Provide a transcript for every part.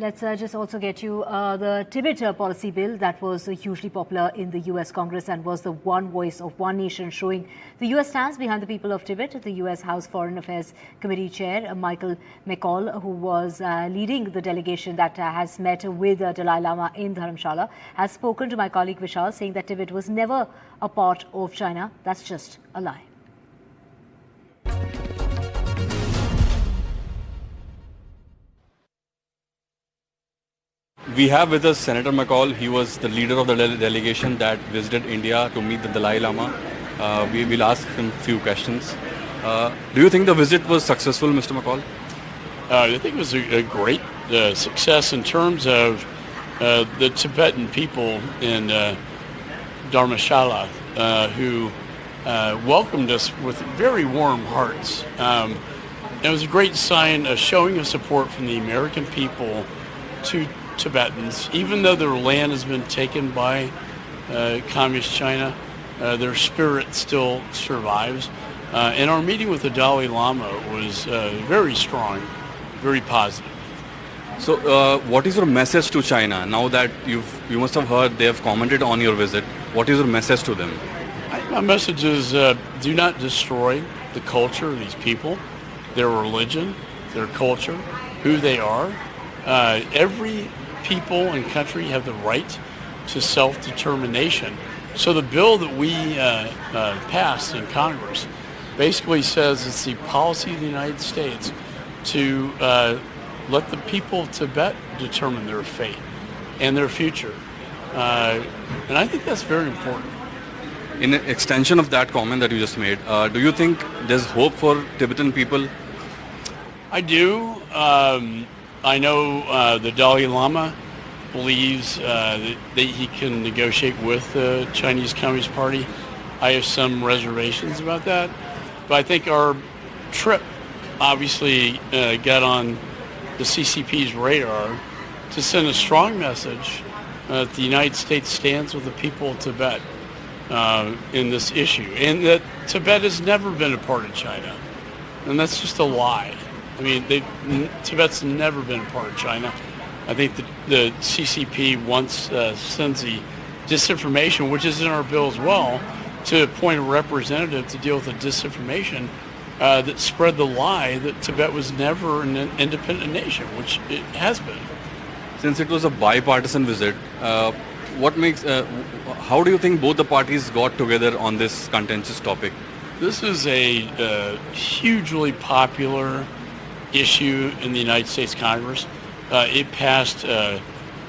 Let's just also get you the Tibet policy bill that was hugely popular in the US Congress and was the one voice of one nation, showing the US stands behind the people of Tibet. The US House Foreign Affairs Committee Chair Michael McCaul, who was leading the delegation that has met with Dalai Lama in Dharamshala, has spoken to my colleague Vishal, saying that Tibet was never a part of China. That's just a lie. We have with us Senator McCaul. He was the leader of the delegation that visited India to meet the Dalai Lama. We will ask him a few questions. Do you think the visit was successful, Mr. McCaul? I think it was a great success in terms of the Tibetan people in Dharamshala who welcomed us with very warm hearts. It was a great sign, a showing of support from the American people to Tibetans. Even though their land has been taken by Communist China, their spirit still survives. And our meeting with the Dalai Lama was very strong, very positive. So what is your message to China now that you must have heard they have commented on your visit? What is your message to them? My message is do not destroy the culture of these people, their religion, their culture, who they are. Every people and country have the right to self-determination. So the bill that we passed in Congress basically says it's the policy of the United States to let the people of Tibet determine their fate and their future. And I think that's very important. In extension of that comment that you just made, do you think there's hope for Tibetan people? I do. I know the Dalai Lama believes that he can negotiate with the Chinese Communist Party. I have some reservations about that. But I think our trip obviously got on the CCP's radar to send a strong message that the United States stands with the people of Tibet in this issue. And that Tibet has never been a part of China. And that's just a lie. I mean, Tibet's never been a part of China. I think the CCP sends the disinformation, which is in our bill as well, to appoint a representative to deal with the disinformation that spread the lie that Tibet was never an independent nation, which it has been. Since it was a bipartisan visit, how do you think both the parties got together on this contentious topic? This is a hugely popular issue in the United States Congress. It passed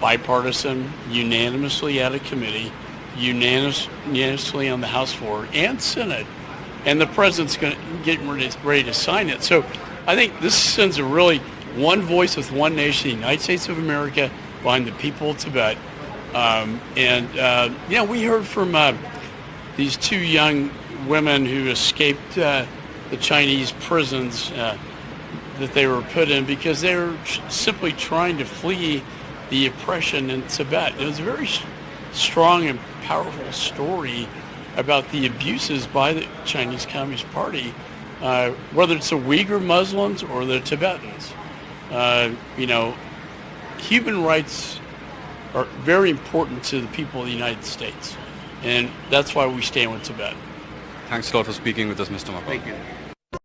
bipartisan, unanimously out of committee, unanimously on the House floor and Senate, and the president's getting ready to sign it. So I think this sends a really one voice with one nation, the United States of America, behind the people of Tibet. We heard from these two young women who escaped the Chinese prisons that they were put in because they were simply trying to flee the oppression in Tibet. It was a very strong and powerful story about the abuses by the Chinese Communist Party, whether it's the Uyghur Muslims or the Tibetans. Human rights are very important to the people of the United States, and that's why we stand with Tibet. Thanks a lot for speaking with us, Mr. McCaul. Thank you.